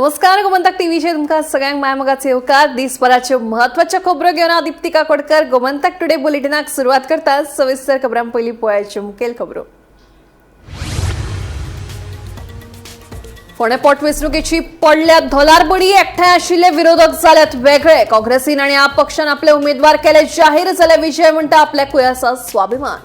नमस्कार, गोमंतक टीव्हीचे तुमका सगळ्यांक मायमोगाचे येवकार. दिसभराच्यो म्हत्वाच्यो खबरो घेवन हांव दीप्तिका कोडकर गोमंतक टुडे बुलेटिनाक सुरवात करता. सविस्तर खबरां पयलीं पळोवयाच्यो मुखेल खबरो. फोंडें पोटवेंचणुकेची पडल्या धोलारबडी. एकठांय आशिल्ले विरोधक जाल्यात वेगळे. काँग्रेसीन आनी आप पक्षान आपले उमेदवार केले जाहीर. जाल्यार विजय म्हणटा आपल्याकूय आसा स्वाभिमान.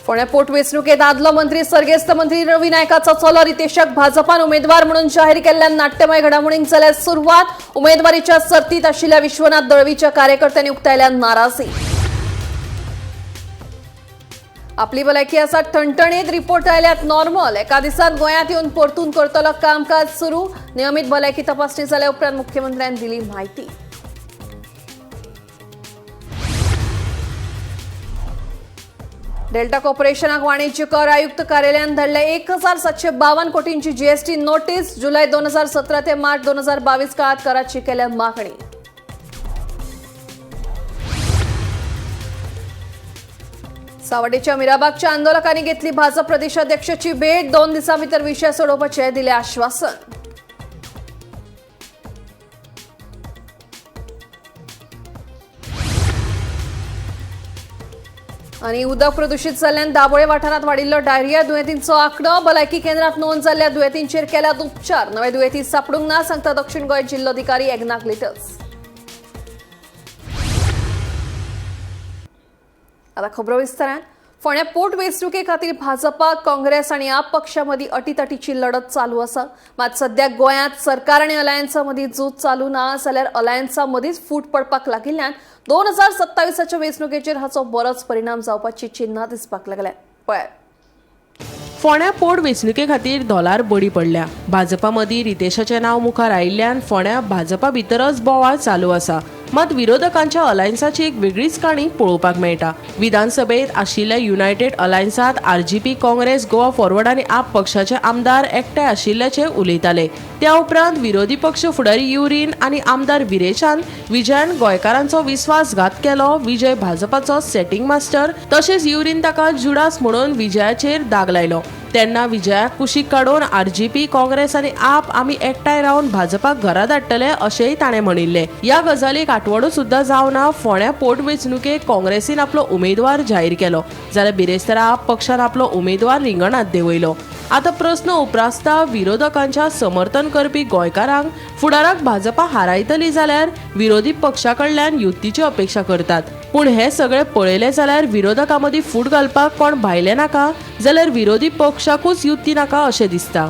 फोंडें पोटवेंचणुकेत आदलो मंत्री सर्गेस्त मंत्री रवी नायकाचो चलो रितेशक भाजपान उमेदवार म्हणून जाहीर केल्ल्यान नाट्यमय घडामोडींक जाल्या सुरवात. उमेदवारीच्या सर्तीत आशिल्ल्या विश्वनाथ दळवीच्या कार्यकर्त्यांनी उक्तायल्या नाराजी. आपली भलायकी आसा ठणठणीत. रिपोर्ट आयल्यात नॉर्मल. एका दिसात गोंयांत येवन परतून करतलो कामकाज सुरू. नियमीत भलायकी तपासणी जाल्या उपरांत मुख्यमंत्र्यांनी दिली म्हायती. डेल्टा कॉर्पोरेशनाक वाणिज्य कर आयुक्त कार्यालयान धाडले 1752 कोटींची जीएसटी नोटीस. जुलै 2017 ते मार्च 2022 काळात कराची केल्या मागणी. सावड्डेच्या मिराबागच्या आंदोलकांनी घेतली भाजप प्रदेशाध्यक्षाची भेट. 2 दिसां भितर विशय सोडोवपाचे दिले आश्वासन. आणि उदक प्रदूषित जाल्ल्यान दाबोळे वाठारात वाडिल्लो डायरिया दुयेंतींचो आंकडो. भलायकी केंद्रात नोंद जाल्ल्या दुयेंतींचेर केल्यात उपचार. नवे दुयेंती सापडूंक ना, सांगता दक्षिण गोंय जिल्लोधिकारी एकनाथ लिटस. आता खबरो विस्तारान. फोंड्या पोटवेंचणुके खातीर भाजपा, काँग्रेस आनी आप पक्षा मदीं अटीतटीची लढत चालू आसा. मात सध्या गोंयांत सरकार आनी अलायन्सा मदीं झूज चालू ना. जाल्यार अलायन्सा मदींच फूट पडपाक लागिल्ल्यान 2027च्या वेंचणुकेचेर हाचो बरोच परिणाम जावपाची चिन्हां दिसपाक लागल्या. फोंड्या पोटवेंचणुके खातीर धोलार बडी पडल्या. भाजपा मदीं रितेशाचें नांव मुखार आयिल्ल्यान फोंड्या भाजपा भितरच बोवाळ चालू आसा. मात विरोधकांच्या अलायन्साची एक वेगळीच काणी पळोवपाक मेळटा. विधानसभेत आशिल्ल्या युनायटेड अलायन्सात आरजीपी, काँग्रेस, गोवा फॉरवर्ड आनी आप पक्षाचे आमदार एकठांय आशिल्ल्याचे उलयताले. त्या उपरांत विरोधी पक्ष फुडारी युरीन आनी आमदार विरेचान विजयान गोंयकारांचो विस्वासघात केलो. विजय भाजपाचो सेटिंग मास्टर. तशेंच युरीन ताका जुडास म्हणून विजयाचेर दाग लायलो. तेन्ना विजयाक कुशीक काडून आरजीपी, काँग्रेस आनी आप आमी एकठांय रावन भाजपाक घरा धाडटले अशेंय ताणें म्हणिल्ले. ह्या गजालीक आठवडो सुद्धा जावना फोंड्या पोटवेंचणुकेक काँग्रेसीन आपलो उमेदवार जाहीर केलो. जाल्यार बिरेस्तारा आप पक्षान आपलो उमेदवार रिंगणात देंवयलो. आता प्रश्न उप्रासता, विरोधकांच्या समर्थन करपी गोंयकारांक फुडाराक भाजपा हारायतली जाल्यार विरोधी पक्षा कडल्यान युतीची अपेक्षा करतात. पूण हे सगळे पळयले जाल्यार विरोधकां मदीं फूट घालपाक कोण भायले नाका, जाल्यार विरोधी पक्षाकूच युती नाका अशें दिसता.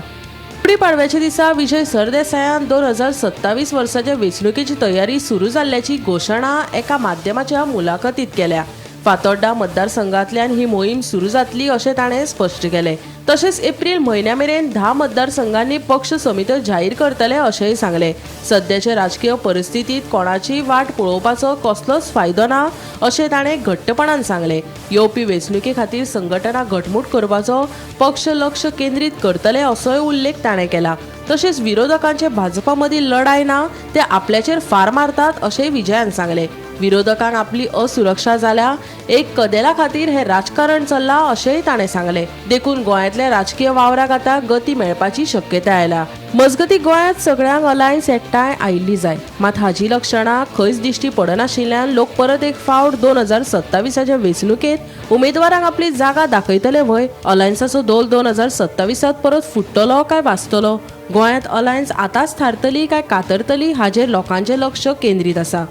गुडी पाडव्याच्या दिसा विजय सरदेसायान 2027 वर्साच्या वेंचणुकेची तयारी सुरू जाल्ल्याची घोशणा एका माध्यमाच्या मुलाखतीत केल्या. फातोड्डा मतदारसंघांतल्यान ही मोहीम सुरू जातली अशें ताणें स्पश्ट केलें. तशेंच एप्रील म्हयन्या मेरेन 10 मतदारसंघांनी पक्ष समित्यो जाहीर करतले अशेंय सांगलें. सद्याचे राजकीय परिस्थितीत कोणाची वाट पळोवपाचो कसलोच फायदो ना अशें ताणें घट्टपणान सांगलें. येवपी वेंचणुके खातीर संघटना घटमूट करपाचो पक्ष लक्ष केंद्रीत करतले असोय उल्लेख ताणें केला. तशेंच विरोधकांचे भाजपा मदीं लढाय ना, ते आपल्याचेर फार मारतात अशेंय विजयान सांगलें. विरोधकांक आपली असुरक्षा जाल्या. एक कदेला खातीर हे राजकारण चल्लां अशेंय ताणें सांगलें. देखून गोंयांतल्या राजकीय वावराक आतां गती मेळपाची शक्यताय आयला. मजगतीं गोंयांत सगळ्यांक अलायन्स एकठांय आयिल्ली जाय. मात हाची लक्षणां खंयच दिश्टी पडनाशिल्ल्यान लोक परत एक फावट 2027च्या वेंचणुकेत उमेदवारांक आपली जागा दाखयतले व्हय. अलायन्साचो दोल 2027त परत फुट्टलो काय वाचतलो? गोंयांत अलायन्स आतांच थारतली काय कातरतली हाचेर लोकांचें लक्ष केंद्रीत आसा.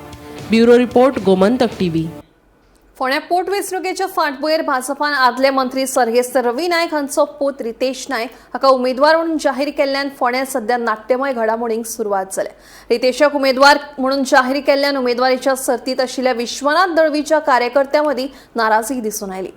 Bureau report, Gomantak TV. फोंड्या पोटवेंचणुकेच्या फाटभुंयेर भाजपान आदले मंत्री सर्गेस्त रवी नायक हांचो पूत रितेश नायक हाका उमेदवार म्हणून जाहीर केल्ल्यान फोंड्यात सध्या नाट्यमय घडामोडींक सुरवात जाल्या. रितेशक उमेदवार म्हणून जाहीर केल्ल्यान उमेदवारीच्या सर्तीत आशिल्ल्या विश्वनाथ दळवीच्या कार्यकर्त्यां मदीं नाराजी दिसून आयली.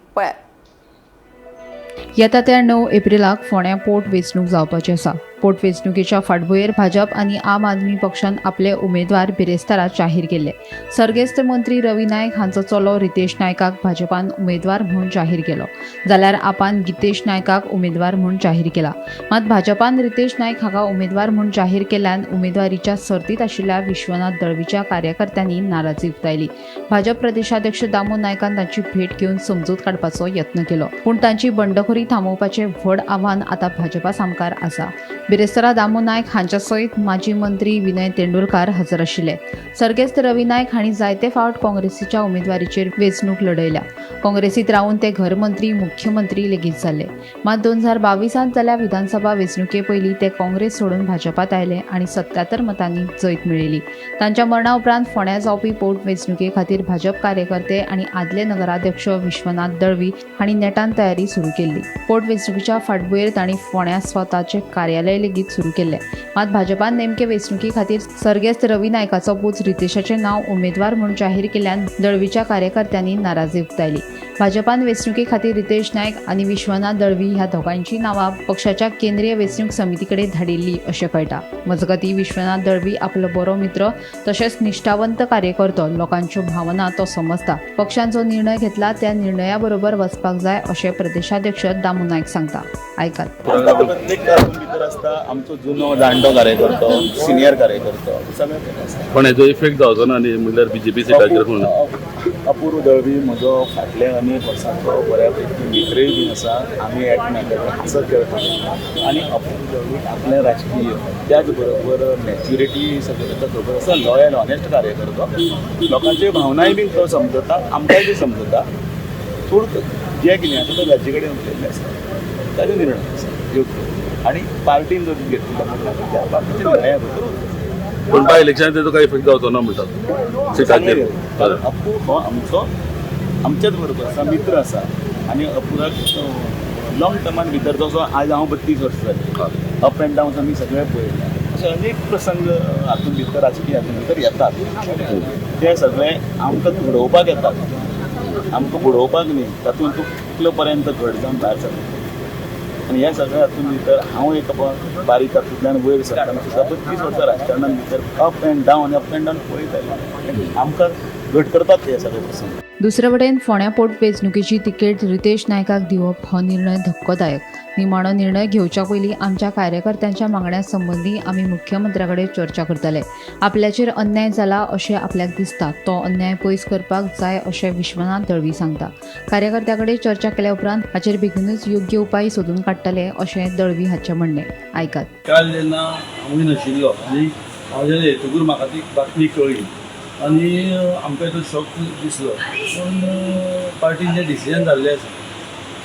येता त्या 9 एप्रिलाक फोंड्या पोटवेंचणूक जावपाची आसा. पोटवेंचणुकेच्या फाटभुंयेर भाजप आनी आम आदमी पक्षान आपले उमेदवार बिरेस्तारा जाहीर केले. सर्गेस्त मंत्री रवी नायक हांचो चलो रितेश नायकाक भाजपान उमेदवार म्हूण जाहीर केलो, जाल्यार आपान गितेश नायकाक उमेदवार म्हूण जाहीर केला. मात भाजपान रितेश नायक हाका उमेदवार म्हूण जाहीर केल्ल्यान उमेदवारीच्या सर्तीत आशिल्ल्या विश्वनाथ दळवीच्या कार्यकर्त्यांनी नाराजी उक्तायली. भाजप प्रदेशाध्यक्ष दामू नायकान तांची भेट घेवन समजूत काडपाचो यत्न केलो, पूण तांची बंडखोरी थांबोवपाचें व्हड आव्हान आतां भाजपा सामकार आसा. बिरेस्तारा दामू नायक हांच्या सयत माजी मंत्री विनय तेंडुलकार हजर आशिल्ले. सर्गेस्त रवी नायक हांणी जायते फावट काँग्रेसीच्या उमेदवारीचेर वेंचणूक लढयल्या. काँग्रेसीत रावन ते घरमंत्री मुख्यमंत्री लेगीत जाल्ले. मात 2022 जाल्ल्या विधानसभा वेंचणुके पयलीं ते काँग्रेस सोडून भाजपात आयले आनी 77 मतांनी जैत मेळयली. तांच्या मरणा उपरांत फोंड्यां जावपी पोटवेंचणुके खातीर भाजप कार्यकर्ते आनी आदले नगराध्यक्ष विश्वनाथ दळवी हांणी नेटान तयारी सुरू केल्ली. पोटवेंचणुकीच्या फाटभुंयेर तांणी फोंड्यां स्वताचें कार्यालय लेगीत सुरू केल्लें. मात भाजपान नेमके वेंचणुके खातीर सर्गेस्त रवी नायकाचो पूत रितेशाचें नांव उमेदवार म्हूण जाहीर केल्ल्यान दळवीच्या कार्यकर्त्यांनी नाराजी उक्तायली. भाजपान वेंचणुके खातीर रितेश नायक आनी विश्वनाथ दळवी ह्या दोगांयची नांवां पक्षाच्या केंद्रीय वेंचणूक समिती कडेन धाडिल्ली अशें कळटा. मजगतीं विश्वनाथ दळवी आपलो बरो मित्र तशेंच निश्ठावंत कार्यकर्तो, लोकांच्यो भावना तो समजता. पक्षान जो निर्णय घेतला त्या निर्णया बरोबर वचपाक जाय अशें प्रदेशाध्यक्ष दामू नायक सांगता. आयकात. प्रत्येक भितर आसता आमचो जुनो जाणटो कार्यकर्तो, सिनियर कार्यकर्तो सगळे आसता. पण हेजो इफेक्ट जावचो ना न्ही, म्हणल्यार बीजेपी सिटाचेर म्हणून अपूर्व दळवी म्हजो फाटल्या अनेक वर्सांचो बऱ्यापैकी मित्रय बीन आसा. आमी एकमेकांक हसत खेळटा आनी अपूर्व दळवी आपलें राजकीय त्याच बरोबर मॅच्युरिटी सगळें ताका खबर आसा. लॉयल ऑनेस्ट कार्यकर्तो, लोकांच्यो भावनाय बीन तो समजता, आमकांय बी समजता. पूण जें कितें आसा तें राज्या कडेन उलयल्लें आसता, ताजो निर्णय आसा योग्य आनी पार्टीन जर घेतलो त्या पार्टीच्या निर्णया बरोबर. पण बाय इलेक्शन तेजो काय इफेक्ट जावचो ना म्हणटात सिटाचेर. कारण अप्पू हो आमचो आमच्याच बरोबर आसा, मित्र आसा आनी अपुराक लॉंग टर्मान भितर जसो आज हांव 32 वर्सां जाली, अप एंड डावन्स आमी सगळे पळयल्या. अशे अनेक प्रसंग हातूंत भितर राजकीय हातूंत भितर येतात. ते सगळे आमकां घडोवपाक येतात, आमकां बुडोवपाक न्ही. तातूंत तूं कितलो पर्यंत घट जावन भायर सरता आनी ह्या सगळ्या हातूंत भितर हांव एक बारीक तातूंतल्यान वयर सरताना सुद्दां 32 वर्सां राजकारणांत भितर अप एंड डावन पळयताले. आमकां घट करतात हे सगळे प्रसंग. दुसरे वटेन फोंड्या पोटवेंचणुकेची तिकेट रितेश नायकाक दिवप हो निर्णय धक्कोदायक. निमाणो निर्णय घेवच्या पयलीं आमच्या कार्यकर्त्यांच्या मागण्या संबंदी आमी मुख्यमंत्र्या कडेन चर्चा करतले. आपल्याचेर अन्याय जाला अशें आपल्याक दिसता, तो अन्याय पयस करपाक जाय अशें विश्वनाथ दळवी सांगता. कार्यकर्त्यां कडेन चर्चा केल्या उपरांत हाचेर बेगीनूच योग्य उपाय सोदून काडटले अशें दळवी हाचें म्हणणें. आयकात. काल जेन्ना हांव नाशिल्लो आनी हांव जेन्ना येतकूर म्हाका ती बातमी कळ्ळी आनी आमकां तो शॉक दिसलो. पूण पार्टीन जें डिसिजन जाल्लें आसा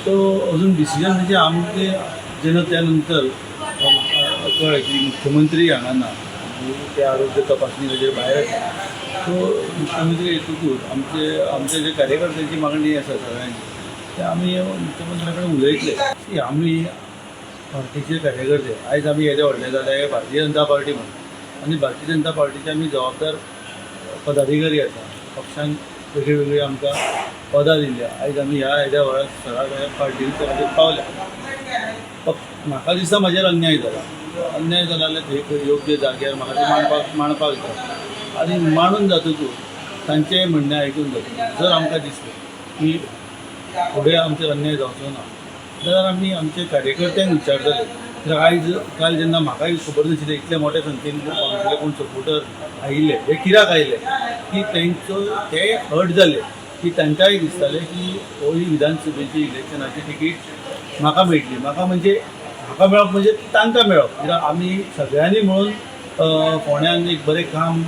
तो अजून डिसिजन म्हणजे आमचे जेन्ना त्या नंतर कळ्ळें की मुख्यमंत्री हांगा ना, ते आरोग्य तपासणी ताचेर भायर आसा. सो मुख्यमंत्री येतकूर आमचे जे कार्यकर्त्यांची मागणी आसा सगळ्यांची ते आमी मुख्यमंत्र्या कडेन उलयतले की आमी पार्टीचे कार्यकर्ते आयज आमी येदे व्हडले जाले भारतीय जनता पार्टी म्हणून, आनी भारतीय जनता पार्टीचे आमी जबाबदार पदाधिकारी आसा. पक्षान वेगळी वेगळी आमकां पदां दिल्ल्या. आयज आमी ह्या येद्या व्हडा सगळ्या पार्टीच्या खातीर पावल्या. म्हाका दिसता म्हाजेर अन्याय जाल्यार ते योग्य जाग्यार म्हाका ते मांडपाक जाय आनी मांडून जातकूच तांचें म्हणणें आयकून जातकूच जर आमकां दिसलें की फुडें आमचेर अन्याय जावचो ना जाल्यार आमी आमच्या कार्यकर्त्यांक विचारतले. तर आयज काल जेन्ना म्हाकाय खबर नाशिल्लें इतले मोठ्या संख्येन आमचे कोण सपोर्टर आयिल्ले, हे कित्याक आयिल्ले की तेंचो ते हर्ट जाले की तांकांय दिसतालें की ही विधानसभेची इलेक्शनाची तिकीट म्हाका मेळटली. म्हाका मेळप म्हणजे तांकां मेळप. कित्याक आमी सगळ्यांनी मेळून फोंड्यान एक बरें काम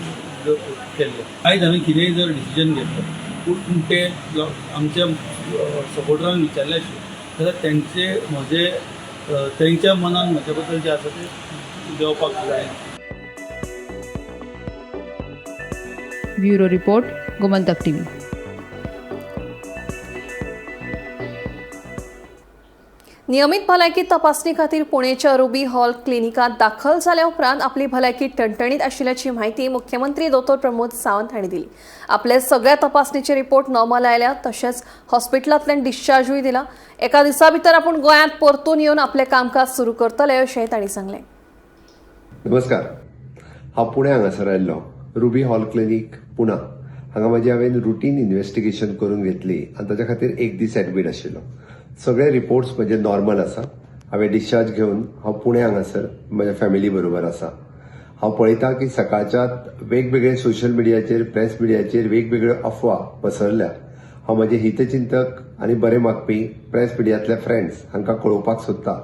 केल्लें. आयज हांवें कितेंय जर डिसिजन घेतलो पूण ते आमच्या सपोर्टरांक विचारले जाल्यार तेंच्या मनान म्हजे बद्दल जें आसा तें देंवपाक जाय. Bureau report, Gomantak TV. नियमित भलायकी तपासणी खातीर पुणेच्या रुबी हॉल क्लिनिकात दाखल जाल्या उपरांत आपली भलायकी टणटणीत आशिल्ल्याची म्हायती मुख्यमंत्री दोतोर प्रमोद सावंत हांणी दिली. आपले सगळ्या तपासणीचे रिपोर्ट नॉर्मल आयल्या, तशेंच हॉस्पिटलांतल्यान डिस्चार्जूय दिला. एका दिसा भितर आपूण गोंयांत परतून येवन आपलें कामकाज सुरू करतले अशेंय तांणी सांगलें. नमस्कार. हांव पुणे हांगासर आयिल्लो रुबी हॉल क्लिनीक पुणा हांगा हांवें रुटीन इन्व्हेस्टिगेशन करून घेतली आनी ताच्या खातीर एक दीस एडमीट आशिल्लो. सगळे रिपोर्ट्स म्हजे नॉर्मल आसा. हांवें डिस्चार्ज घेवन हांव पुणे हांगासर म्हज्या फॅमिली बरोबर आसा. हांव पळयतां की सकाळच्या वेगवेगळे सोशल मिडियाचेर प्रेस मिडियाचेर वेगवेगळ्यो अफवा पसरल्या. हांव म्हजे हितचिंतक आनी बरे मागपी प्रेस मिडियांतले फ्रेंड्स हांकां कळोवपाक सोदतां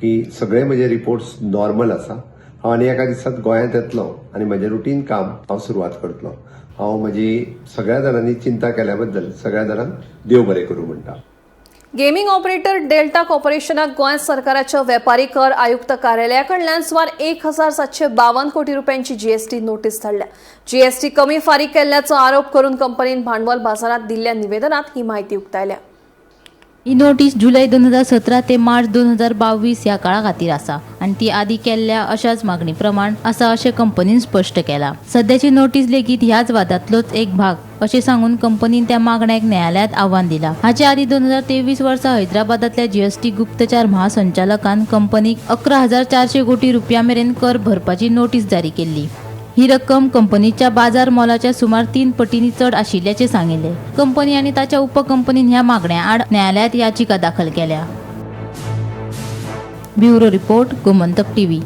की सगळे म्हजे रिपोर्ट्स नॉर्मल आसा. हांव आनी एका दिसांत गोंयांत येतलो आनी म्हजें रुटीन काम हांव सुरवात करतलो. हांव म्हजी सगळ्या जाणांनी चिंता केल्या बद्दल सगळ्या जाणांक देव बरें करूं म्हणटा. गेमिंग ऑपरेटर डेल्टा कॉर्पोरेशनाक गोंय सरकाराच्या वेपारी कर आयुक्त कार्यालया कडल्यान सुमार 1,752 कोटी रुपयांची जीएसटी नोटीस धाडल्या. जीएसटी कमी फारीक केल्ल्याचो आरोप करून कंपनीन भांडवल बाजारात दिल्ल्या निवेदनात ही माहिती उक्तायल्या. ही नोटीस जुलै 2017 ते मार्च 2022 ह्या काळा खातीर आसा आनी ती आदी केल्ल्या अशाच मागणी प्रमाण आसा अशें कंपनीन स्पश्ट केला. सध्याची नोटीस लेगीत ह्याच वादांतलोच एक भाग अशें सांगून कंपनीन त्या मागण्याक न्यायालयात आव्हान दिला. हाचे आदी 2023 वर्सा हैदराबादातल्या जीएसटी गुप्तचार महासंचालकान कंपनीक 11,400 कोटी रुपया मेरेन कर भरपाची नोटीस जारी केल्ली. ही रक्कम कंपनीच्या बाजार मोलाच्या सुमार 3 पटींनी चड आशिल्ल्याचे सांगिल्ले. कंपनी आनी ताच्या उपकंपनीन ह्या मागण्या आड न्यायालयात याचिका दाखल केल्या. Bureau report, Gomantak TV.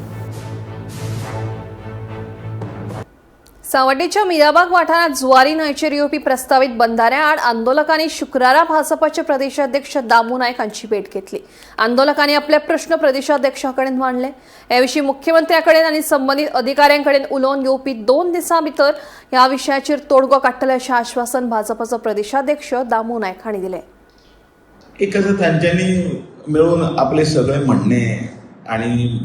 सावड्डेच्या मिराबाग वाठारात जुवारी न्हंयचेर येवपी प्रस्तावित बंधाऱ्या आड आंदोलकांनी शुक्रारा भाजपाचे प्रदेशाध्यक्ष दामू नायक हांची भेट घेतली. आंदोलकांनी आपले प्रश्न प्रदेशाध्यक्षाकडेन मांडले. ह्या विशीं मुख्यमंत्र्याकडेन आनी संबंधीत अधिकाऱ्यांकडेन उलोवन येवपी 2 दिसां भितर ह्या विशयाचेर तोडगो काडटले अशें आश्वासन भाजपाचो प्रदेशाध्यक्ष दामू नायक हांणी दिलें. एक असं त्यांच्यानी मिळून आपले सगळे म्हणणे आणि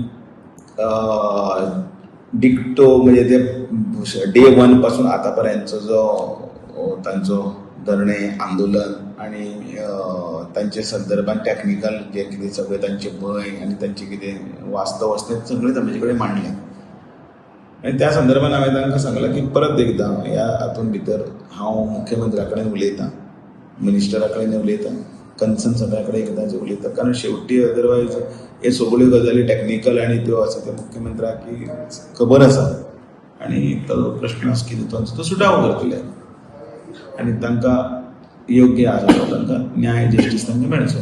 डिक्टो म्हणजे ते डे 1 पासून आतापर्यंतचो जो तांचो धरणे आंदोलन आणि तांचे संदर्भात टेक्निकल जे कितें सगळे तांचे भंय आणि तांचे कितें वास्तव आसा तें सगळें तांचे कडेन मांडलें. आनी त्या संदर्भात हांवें तांकां सांगलां की परत एकदां ह्या हातूंत भितर हांव मुख्यमंत्र्या कडेन उलयतां, मिनिस्टरा कडेन उलयतां, कन्सर्न सगळ्या कडेन एकदांच उलयतां. कारण शेवटी अदरवायज हे सगळ्यो गजाली टेक्निकल आनी त्यो आसा त्यो मुख्यमंत्र्याक की खबर आसा आनी तो प्रश्न आसा कितें तो सुटावो करतले आनी तांकां योग्य आसा तो तांकां न्याय जस्टीस तांकां मेळचो.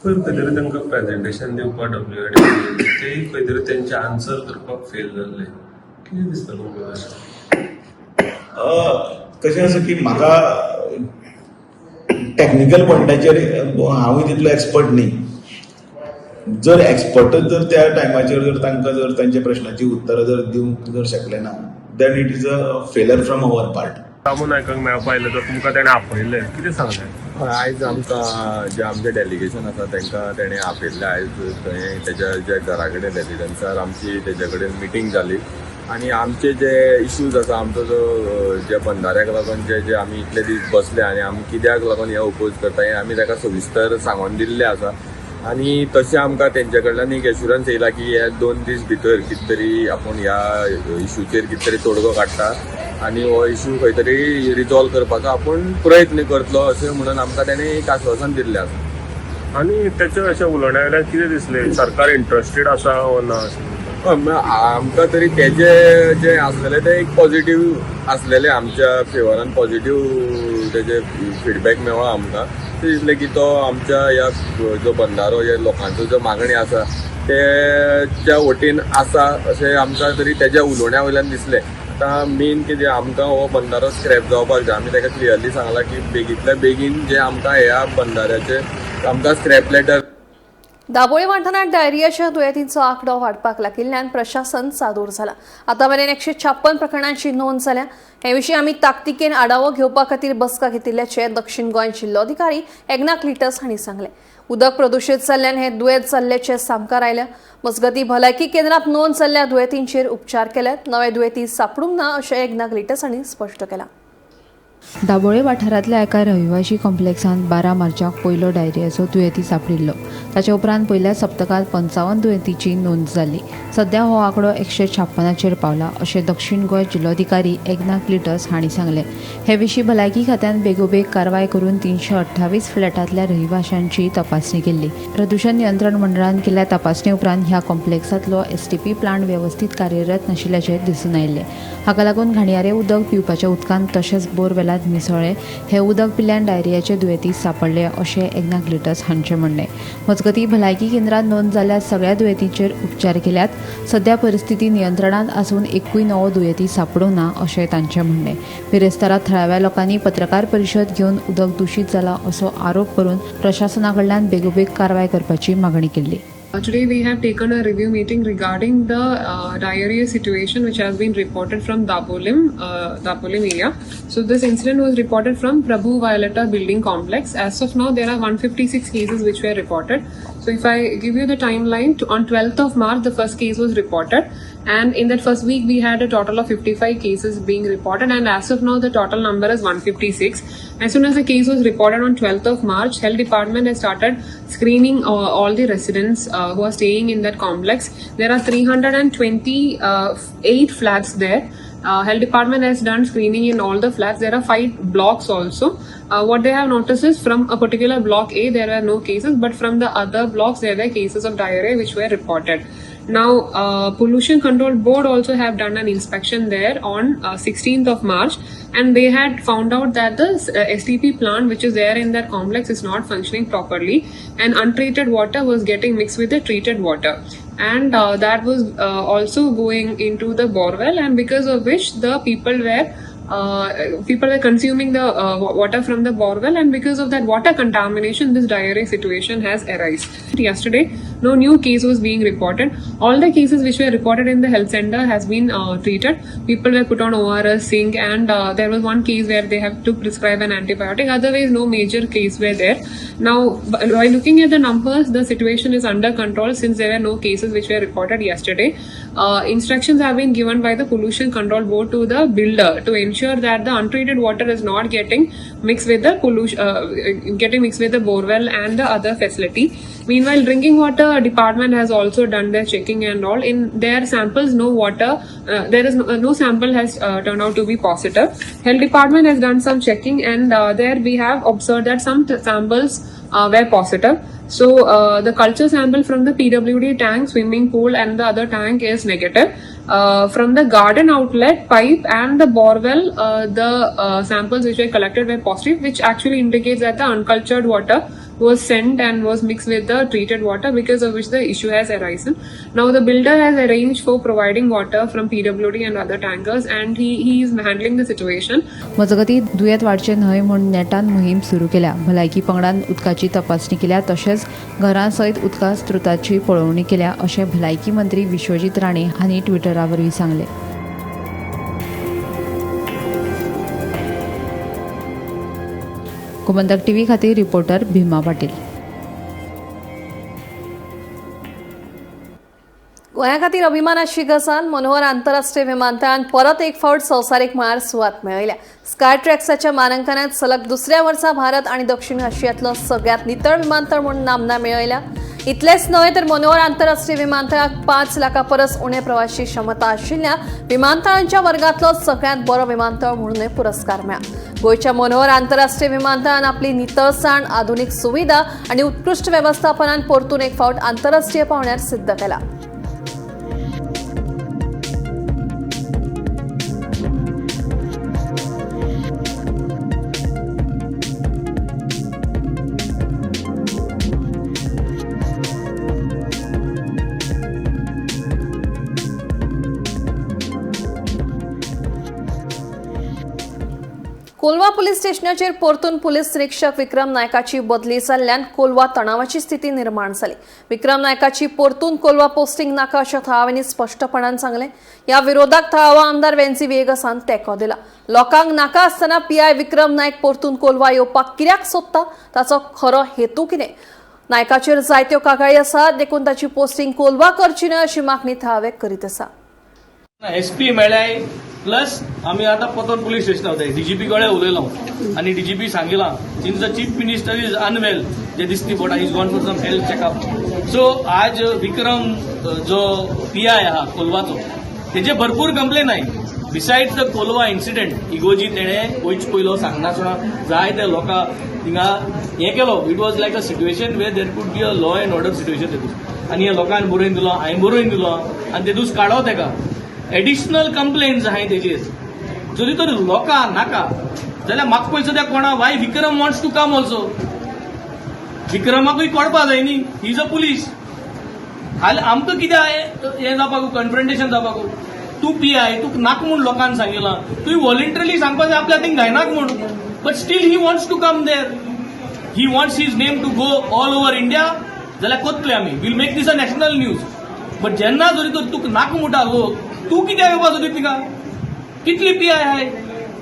खंय तरी तांकां प्रेजेंटेशन दिवपाक WID ते खंय तरी तेंचे आन्सर करपाक फेल जाल्ले. कितें दिसता तुमकां? कशें आसा की म्हाका टेक्निकल पॉयंटाचेर हांवूय तितलो एक्सपर्ट न्ही. जर एक्सपर्टच जर त्या टायमाचेर जर तांकां जर तांच्या प्रश्नाची उत्तरां जर दिवंक जर शकले ना देन इट इज अ फेलर फ्रॉम अवर पार्ट. दामू नायकाक मेळपा आयले तर तुमकां ताणें आपयलें, कितें सांगलें? आयज आमकां जे आमचें डेलिगेशन आसा तांकां ताणें आपयल्लें. आयज थंय तेच्या जे घरा कडेन रेजिडन्सार आमची तेजे कडेन मिटींग जाली आनी आमचे जे इश्यूज आसा आमचो जो जे बंधाऱ्याक लागून जे आमी इतले दीस बसले आनी आमी कित्याक लागून हे ओपोज करता हें आमी ताका सविस्तर सांगून दिल्लें आसा. आनी तशें आमकां तेंचे कडल्यान एक एश्युरन्स येयला की हे 2 दीस भितर कितें तरी आपूण ह्या इश्यूचेर कितें तरी तोडगो काडटा आनी हो इश्यू खंय तरी रिजॉल्व करपाचो आपूण प्रयत्न करतलो अशें म्हणून आमकां ताणें एक आश्वासन दिल्लें आसा. आनी तेच्या अशें उलोवण्या वयल्यान कितें दिसलें, सरकार इंट्रस्टेड आसा वो ना अशें? आमकां तरी तेजे जे आसलेले ते एक पॉझिटिव्ह आसलेले आमच्या फेवरान पॉझिटिव्ह तेजे फिडबॅक मेळ्ळो आमकां. ते दिसलें की तो आमच्या ह्या जो बंधारो हे लोकांचो जो मागणी आसा तेच्या वटेन आसा अशें आमकां तरी तेज्या उलोवण्या वयल्यान दिसलें. आतां मेन कितें आमकां हो बंधारो स्क्रॅप जावपाक जाय. आमी ताका क्लियरली सांगलां की बेगींतल्या बेगीन जे आमकां ह्या बंधाऱ्याचे आमकां स्क्रॅप लेटर. दाबोळी वाठारात डायरियाच्या दुयेंतींचो आंकडो वाडपाक लागिल्ल्यान प्रशासन सादूर जाला. आतांमेरेन 156 प्रकरणांची नोंद जाल्या. हे विशीं आमी ताकतिकेन आढावो घेवपा खातीर बसका घेतिल्ल्याचे दक्षिण गोंय जिल्लोधिकारी एग्नाक लिटस हांणी सांगलें. उदक प्रदूशीत जाल्ल्यान हे दुयेंत जाल्ल्याचे सामकार आयल्या. मजगतीं भलायकी केंद्रांत नोंद जाल्ल्या दुयेंतींचेर उपचार केल्यात. नवे दुयेंती सापडूंक ना अशें एग्नाक लिटस हांणी स्पश्ट केलां. दाबोळे वाठारांतल्या एका रहिवाशी कॉम्प्लेक्सांत 12 मार्चाक पयलो डायरियाचो दुयेंती सांपडिल्लो. ताच्या उपरांत पयल्या सप्तकांत 55 दुयेंतींची नोंद जाल्ली. सध्या हो आंकडो 156चेर पावला अशें दक्षिण गोंय जिल्लोधिकारी एकनाथ लिटस हांणी सांगलें. हे विशीं भलायकी खात्यान बेगोबेग कारवाय करून 328 फ्लॅटांतल्या रहिवाशांची तपासणी केल्ली. प्रदूषण नियंत्रण मंडळान केल्ल्या तपासणी उपरांत ह्या कॉम्प्लेक्सांतलो एसटीपी प्लांट वेवस्थीत कार्यरत नाशिल्ल्याचें दिसून आयिल्लें. हाका लागून घाणयारें उदक पिवपाच्या उदकांत तशेंच बोरवेलांत मिसळ्ळें. हे उदक पिल्ल्यान डायरियाचे दुयेंती सांपडले अशें एकनाथ लिटस हांचें म्हणणें. मजगतीं भलायकी केंद्रांत नोंद जाल्ल्या सगळ्या दुयेंतींचेर उपचार केल्यात. सध्या परिस्थिती नियंत्रणांत आसून एकूय नवो दुयेंती सांपडूंक ना अशें तांचें म्हणणें. बिरेस्तारा थळाव्या लोकांनी पत्रकार परिशद घेवन उदक दुशीत जाला असो आरोप करून प्रशासना कडल्यान बेगोबेग कारवाय करपाची मागणी केल्ली. Today we have taken a review meeting regarding the diarrhea situation which has been reported from Dabolim area. So this incident was reported from Prabhu Violeta building complex. As of now there are 156 cases which were reported. So if I give you the timeline, on 12th of March the first case was reported, and in that first week we had a total of 55 cases being reported, and as of now the total number is 156. As soon as the case was reported on 12th of March, Health Department has started screening all the residents who are staying in that complex. There are 328 flats there. Health Department has done screening in all the flats. There are 5 blocks also. What they have noticed is from a particular block A there were no cases, but from the other blocks there were cases of diarrhea which were reported. Now, Pollution Control Board also have done an inspection there on 16th of March, and they had found out that the STP plant which is there in that complex is not functioning properly, and untreated water was getting mixed with the treated water, and that was also going into the borewell, and because of which the people were consuming the water from the borewell, and because of that water contamination this diarrhea situation has arisen. Yesterday no new case was being reported. All the cases which were reported in the health center has been treated. People were put on ORS, zinc, and there was one case where they have to prescribe an antibiotic. Otherwise no major case were there. Now by looking at the numbers, the situation is under control since there were no cases which were reported yesterday. Instructions have been given by the Pollution Control Board to the builder to ensure that the untreated water is not getting mixed with the borewell and the other facility. Meanwhile, drinking water department has also done their checking and all. In their samples, no sample has turned out to be positive. Health department has done some checking, and there we have observed that some samples were positive. So the culture sample from the PWD tank, swimming pool, and the other tank is negative. From the garden outlet, pipe, and the borewell, the samples which were collected were positive, which actually indicates that the uncultured water was sent and was mixed with the treated water, because of which the issue has arisen. Now the builder has arranged for providing water from PWD and other tankers, and he is handling the situation. मजगतीं दुयेंत वाडचें न्हय म्हूण नेटान मोहीम सुरू केल्या. भलायकी पंगडान उदकाची तपासणी केल्या, तशेंच घरां सयत उदका स्त्रोताची पळोवणी केल्या अशें भलायकी मंत्री विश्वजीत राणे हांणी ट्विटरा वरवीं सांगलें. गोमंतक टीव्ही खातीर रिपोर्टर भिमा पाटील. गोंया खातीर अभिमानाची गजाल, मनोहर आंतरराष्ट्रीय विमानतळान परत एक फावट संवसारीक मळार सुवात मेळयल्या. स्काय ट्रॅक्साच्या मानांकनांत सलग दुसऱ्या वर्सा भारत आणि दक्षिण आशियांतलो सगळ्यात नितळ विमानतळ म्हणून नामना मेळयल्या. इतलेंच न्हय तर मनोहर आंतरराष्ट्रीय विमानतळाक 5 लाखां परस उणे प्रवाशी क्षमता आशिल्ल्या विमानतळांच्या वर्गांतलो सगळ्यात बरो विमानतळ म्हणूनय पुरस्कार मेळ्ळा. गोंयच्या मनोहर आंतरराष्ट्रीय विमानतळान आपली नितळसाण, आधुनीक सुविधा आणि उत्कृष्ट वेवस्थापनान परतून एक फावट आंतरराष्ट्रीय पावंड्यार सिद्ध केला. कोलवा पुलीस स्टेशनाचेर परतून पुलीस निरीक्षक विक्रम नायकाची बदली जाल्ल्यान कोलवा तणावाची स्थिती निर्माण जाली. विक्रम नायकाची परतून कोलवा पोस्टिंग नाका अशें थळाव्यांनी स्पश्टपणान सांगलें. ह्या विरोधाक थळावा आमदार वेन्सी वेगसान तेंको दिला. लोकांक नाका आसतना PI विक्रम नायक परतून कोलवा येवपाक कित्याक सोदता, ताचो खरो हेतू कितें? नायकाचेर जायत्यो कागाळी आसात, देखून ताची पोस्टिंग कोलवा करची न्हय अशी मागणी थळावे करीत आसा. SP मेळ्ळाय प्लस आमी आतां पतोर पुलीस स्टेशनार वताय DGP कडेन उलयलो आनी DGP सांगिलां since the chief minister is unwell जे दिसती but is gone for some health checkup so आज विक्रम जो PI आहा कोलवाचो तेजे भरपूर कंप्लेन आय बिसाइड्स द कोलवा इन्सिडेंट इगोजी तेणें वयच पयलो सांगनासतना जाय त्या लोकांक थिंगा हें केलो it was like a situation where there could be a law and order situation तेतून आनी ह्या लोकांनी बरोवन दिलो हांवें बरोवन दिलो आनी तेतूस काडो तेका एडिशनल कंप्लेन्स आहाय तेजेर जरी तर लोकां नाका जाल्यार म्हाका पळय सद्या कोणा वाय Vikram wants to come also विक्रमाकूय कळपा जाय न्ही ही इज अ पुलीस आमकां कितें हें जावपाक कन्फ्रंटेशन जावपाक तूं PI तूं नाका म्हूण लोकांनी सांगिलां तुवें वॉलंटरीली सांगपा जाय आपल्या थिंग घायनाक म्हूण but still he wants to come there he wants his name to go all over India जाल्यार कोतले आमी will make this a national news but जेन्ना जरी तर तुका नाका म्हणटा लोक तूं कित्याक येवपा सोदी थिंगा कितली PI आहाय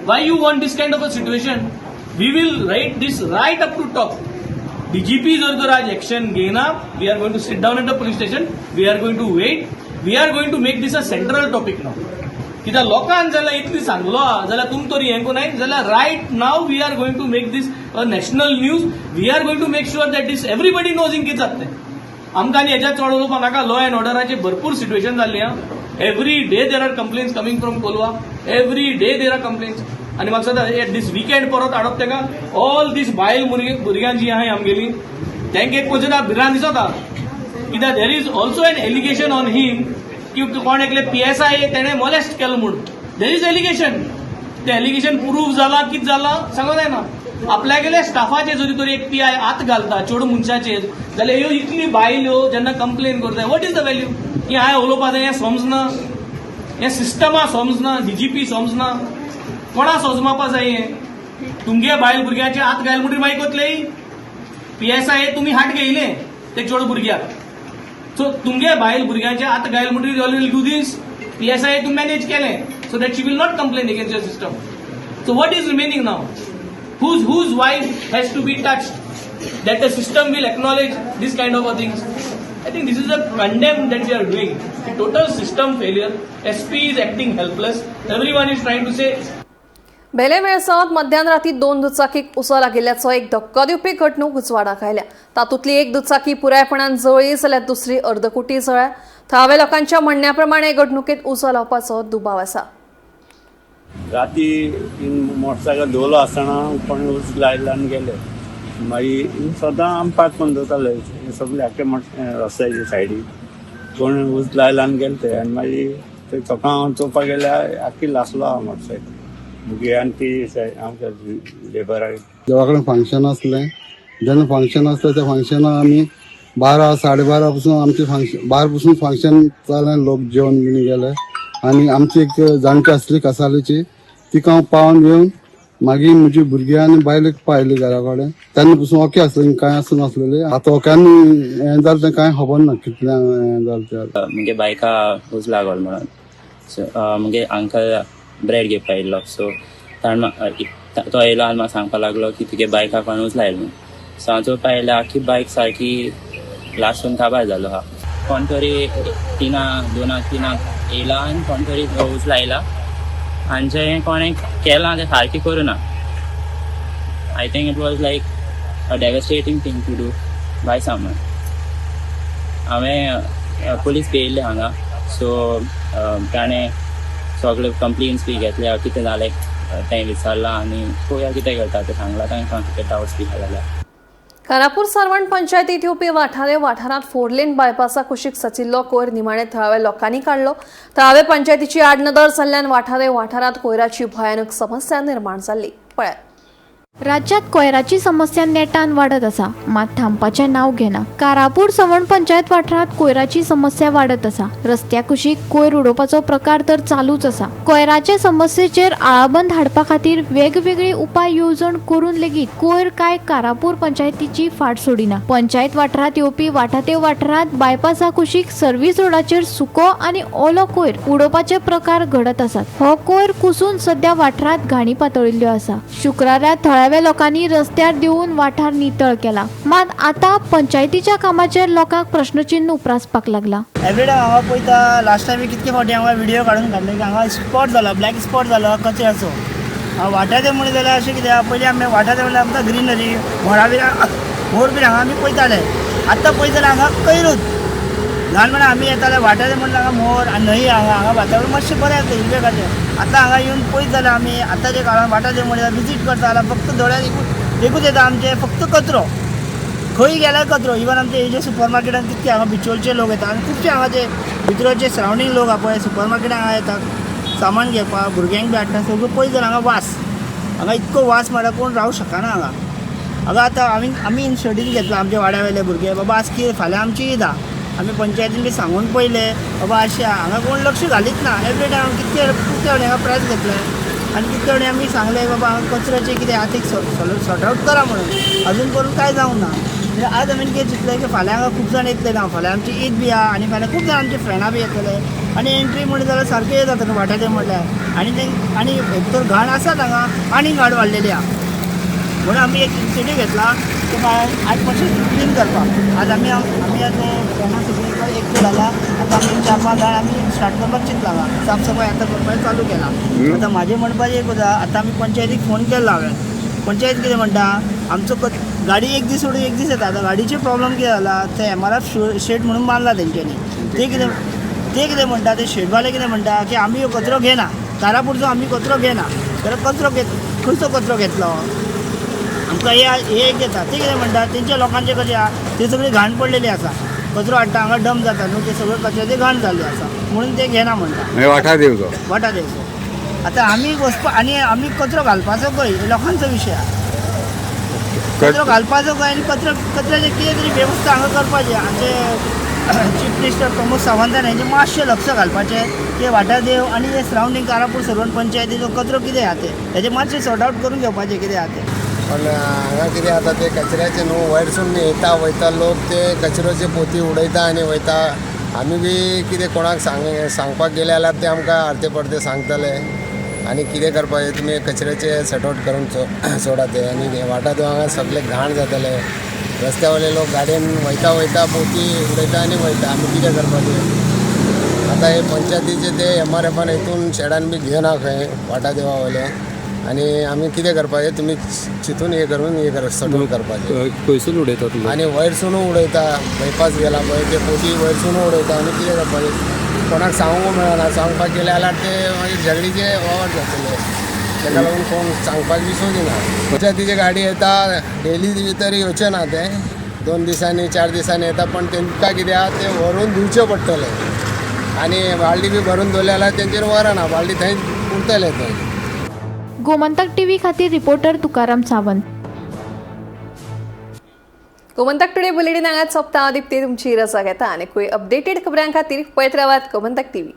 why you want this kind of a situation we will write this write up to top DGP जर आज एक्शन घेना we are going to sit down at the police station we are going to wait we are going to make this a central topic now कित्याक लोकांन जाल्यार इतली सांगलो जाल्यार तुम तरी हें कोनाय जाल्यार right now we are going to make this a national news we are going to make sure that this everybody knows इन कितें जातलें आमकां आनी हेज्या चड उलोवपाक नाका लॉ एंड ऑर्डराची भरपूर सिट्युएशन जाल्ली आहा every day there are complaints coming from Colva every day there are complaints आनी म्हाका सद्या एट दीस विकेंड परत हाडप तेका ऑल दीस बायल भुरग्यां जी आहाय आमगेली तेंका एक पळय जाल्यार भिरांत दिसता कित्याक there is also an allegation on him की कोण एकले PSI तेणें मॉलेस्ट केलो म्हूण देर इज एलिगेशन ते एलिगेशन प्रूव्ह जाला कितें जाला सांगूंक जायना आपल्यागेल्या स्टाफाचेर जरी तरी एक PI हात घालता चेडूं मनशाचेर जाल्यार ह्यो इतली बायल्यो जेन्ना कंप्लेन करता वॉट इज द वॅल्यू की हांवें उलोवपा जाय हें समजना हें सिस्टमा समजना DGP समजना कोणा समजपाक जाय हें तुमगे बायल भुरग्याचे हात घायल म्हणटरी मागीर कोतले PSI तुमी हात घेयले ते चेडूं भुरग्याक सो तुमगे बायल भुरग्याचे हात घायल म्हणटरी all will do this PSI तुमी मॅनेज केलें so that she will not complain against your system so what is remaining now whose wife has to be touched that the system will acknowledge this kind of a things I think this is a condemn that we are doing a total system failure SP is acting helpless everyone is trying to say बेले वेळसावत मध्यानराती 2 दुचाकीक उसळा गेल्ल्याचो एक धक्को दिवपी घडणूक उजवाडाक आयल्या तातूंतली एक दुचाकी पुरायपणान जळ्ळी जाल्यार दुसरी अर्दकुटी जळ्ळ्या थळाव्या लोकांच्या म्हणण्या प्रमाणे घडणुकेत उसळ लावपाचो दुबाव आसा राती मोटरसायकल दवरलो आसतना कोणी उच लायल्यान गेले मागीर सदां आमी पांच फोन दवरताले सगळे आख्खे रस्त्याचे सायडीक कोण उच लायल्यान गेले ते आनी मागीर ते चोकां चोवपाक गेल्यार आख्खी लासलो आहा मोटरसायकल मुगे आनी ती आमच्या लेबराक देवा कडेन फंक्शन आसलें जेन्ना फंक्शन आसलें त्या फंक्शनाक आमी 12 12:30 पासून आमचें फंक्शन 12 पासून फंक्शन जालें लोक जेवण बीन गेले आनी आमची एक जाणटी आसली कासालीची तिका हांव पावन येवन मागीर म्हजी भुरगीं आनी बायलेक पायली घरा कडेन तेन्ना पासून ओके आसलें कांय आसूं नासलेलें आतां ओक्यान हें जालें तें कांय खबर ना कितल्या हें जालें तें मुगे बायका उज लागल म्हणून सो मुगे अंकल ब्रेड घेवपा येयल्लो सो तो येयलो आनी म्हाका सांगपा लागलो की तुगे बायका कोण उज लायलो म्हणून सो हांव चोवपा येयल्या आख्खी बायक सारकी लासून काबार जालो आहा कोण तरी 2-3 येयला आनी कोण तरी उज लायला आनी जें कोणें केलां तें सारकें करुना I think it was like a devastating thing to do by someone हांवें पुलीस पेयिल्ले हांगा सो ताणें सगळे कंप्लेन्स बी घेतल्या कितें जालें तें विचारलां आनी पळोवया कितें करता तें सांगलां तांकां कितें डावट्स बी जाल्यार खानापूर सारवण पंचायतीत येवपी वाठारांत 4 लेन बायपासा कुशीक सचिल्लो कोयर निमाणे थळाव्या लोकांनी काडलो थळावे पंचायतीची आडनदर जाल्ल्यान वाठारांत कोयराची भयानक समस्या निर्माण जाल्ली पळयात राज्यात कोयराची समस्या नेटान वाढत आसा मात थांबपाचें नांव घेना कारापूर सवण पंचायत वाठारांत कोयराची समस्या वाडत आसा रस्त्या कुशीक कोयर उडोवपाचो प्रकार तर चालूच आसा कोयराचे समस्येचेर आळाबंद हाडपा खातीर वेगवेगळी उपाय येवजण करून लेगीत कोयर काय कारापूर पंचायतीची फाट सोडिना पंचायत वाठारांत येवपी वाठातेव वाठारांत बायपासा कुशीक सर्व्हिस रोडाचेर सुको आनी ओलो कोयर उडोवपाचे प्रकार घडत आसात हो कोयर कुसून सध्या वाठारांत घाणी पातळिल्ल्यो आसा शुक्रारा थळाव्या लोकांनी रस्त्यार देऊन वाठार नितळ केला. मात आता पंचायतीच्या कामाचेर लोकांक प्रश्नचिन्ह उप्रासपाक लागला. एवरीडे हांगा पळयता लास्ट टायम कितके फावटी हांगा व्हिडिओ काडून घातले की हांगा स्पॉट जालो, ब्लॅक स्पॉट जालो कचऱ्याचो. वाठार म्हणून जाल्यार अशें कित्याक पयलीं आमी वाठार म्हणल्यार आमकां ग्रीनरी मोर बी हांगा आमी पळयताले. आतां पळयत जाल्यार हांगा कैरूच ल्हानपणा आमी येताले वाठार म्हणल्यार हांगा मोर आनी न्हंय हांगा वातावरण मातशें बरें आसलें हिरवेगाचें. आतां हांगा येवन पळयत जाल्यार आमी आतांच्या काळान वाठार म्हणल्यार विजीट करता जाल्यार फक्त दोळ्यान एकूच येता आमचे फक्त कचरो. खंय गेल्यार कचरो. इवन आमचे हेजे सुपर मार्केटान कितके हांगा बिचोलचे लोक येता आनी खुबशे हांगाचे भितरचे सरावंडींग लोक आहा पळय सुपर मार्केटान हांगा येतात सामान घेवपाक, भुरग्यांक बी हाडटा. सगळें पळयत जाल्यार हांगा वास. हांगा इतको वास म्हळ्यार कोण रावूं शकना हांगा. हांगा आतां आमी इनिशिएटीव घेतला आमचे वाड्यावयले भुरगे बाबा आज कितें फाल्यां आमची ईद आहा. आमी पंचायतीन बी सांगून पयले बाबा अशें हांगा कोण लक्ष घालीत ना. एवरी टायम कितके फावटी हांगा प्रायज घेतले आनी कितके फावटी आमी सांगले बाबा हांगा कचऱ्याचें कितें आहा तें सॉर्ट आउट करा म्हणून. अजून करून कांय जावंक ना. आज आमी कितें चिंतलें की फाल्यां हांगा खूब जाण येतले ना. फाल्यां आमची ईद बी आहा आनी फाल्यां खूब जाण आमचे फ्रेंडां बी येतले आनी एंट्री म्हणली जाल्यार सारकें येता न्हू वाठार म्हणल्यार आनी तर घाण आसात हांगा आनी घाण वाडलेली आहा. म्हणून आमी एक इनिशिएटीव घेतला की आज मातशें क्लीन करपाक. आज आमी आज फ्रेंडां सगळीं एकठांय जाला. आतां आमी 4-5 जाण आमी स्टार्ट करपाक चिंतला हांगा. साफ सफाई आतां करपाक चालू केला. आतां म्हाजें म्हणपाचें एक गजाल आतां आमी पंचायतीक फोन केला हांवें. पंचायत कितें म्हणटा आमचो गाडी एक दीस सोडून एक दीस येता. आतां गाडीचे प्रॉब्लम कितें जाला ते MRF शेड म्हणून बांदला तेंच्यांनी. ते कितें म्हणटा ते शेडवाले कितें म्हणटा की आमी ह्यो कचरो घेना कारापूरचो आमी कचरो घेना. जाल्यार कचरो खंयचो कचरो घेतलो आमकां हे एक येता. ते कितें म्हणटा तेंच्या लोकांचें कशें आहा ती सगळी घाण पडलेली आसा. कचरो हाडटा हांगा डंप जाता न्हू ते सगळे कचऱ्याची घाण जाल्ली आसा म्हणून ते घेना म्हणटा. वाठार देवचो आतां आमी वचपा आनी आमी कचरो घालपाचो खंय लोकांचो विशय आहा. कचरो घालपाचो खंय आनी कचऱ्याचें कितें तरी वेवस्था हांगा करपाचें. आमचे चीफ मिनिस्टर प्रमोद सावंतान हेजें मातशें लक्ष घालपाचें की वाठार देव आनी हे सरावंडींग कारापूर सरवण पंचायतीचो कचरो कितें आहा ते हेजें मातशें सॉर्ट आउट करून घेवपाचें कितें आहा तें. पण हांगा कितें जाता ते कचऱ्याचे न्हू वयरसून येता वयता लोक ते कचऱ्याचे पोती उडयता आनी वयता. आमी बी कितें कोणाक सांगपाक गेले जाल्यार ते आमकां आरते परते सांगतले आनी कितें करपाचें तुमी कचऱ्याचे सॉर्ट आउट करून सोडा ते. आनी वाटा देव हांगा सगळे घाण जातले. रस्त्यावयले लोक गाडयेन वयता पोती उडयता आनी वयता. आमी कितें करपाचें. आतां हे पंचायतीचे ते MRFान हितून शेडान बी घेवना खंय वाटा देवा वयले आनी आमी कितें करपाचें तुमी चिंतून हे करून सॉर्ट आउट करपाचें. खंयसून उडयता तुमी आनी वयरसून उडयता बायपास गेला पळय ते पोती वयरसून उडयता आनी कितें करपाचें. कोणाक सांगूंक मेळना. सांगपाक गेले जाल्यार ते मागीर झगडीचे वावर जातले. ताका लागून कोण सांगपाक बी सोदिना. पंचायतीची गाडी येता डेली तरी येवचें ना ते 2 दिसांनी 4 दिसांनी येता. पण तांकां कितें आहा ते व्हरून दिवचें पडटलें आनी बालडी बी भरून दवरले जाल्यार तेंचेर वरना. बालडी थंय उरतले थंय. गोमंतक टीव्ही खातीर reporter Tukaram Sawant. Gomantak today bulletin हांगाच सोंपता. दिप्ती तुमची रजा घेता आनी खंय अपडेटेड खबरां खातीर पळयत रावात गोमंतक टीव्ही.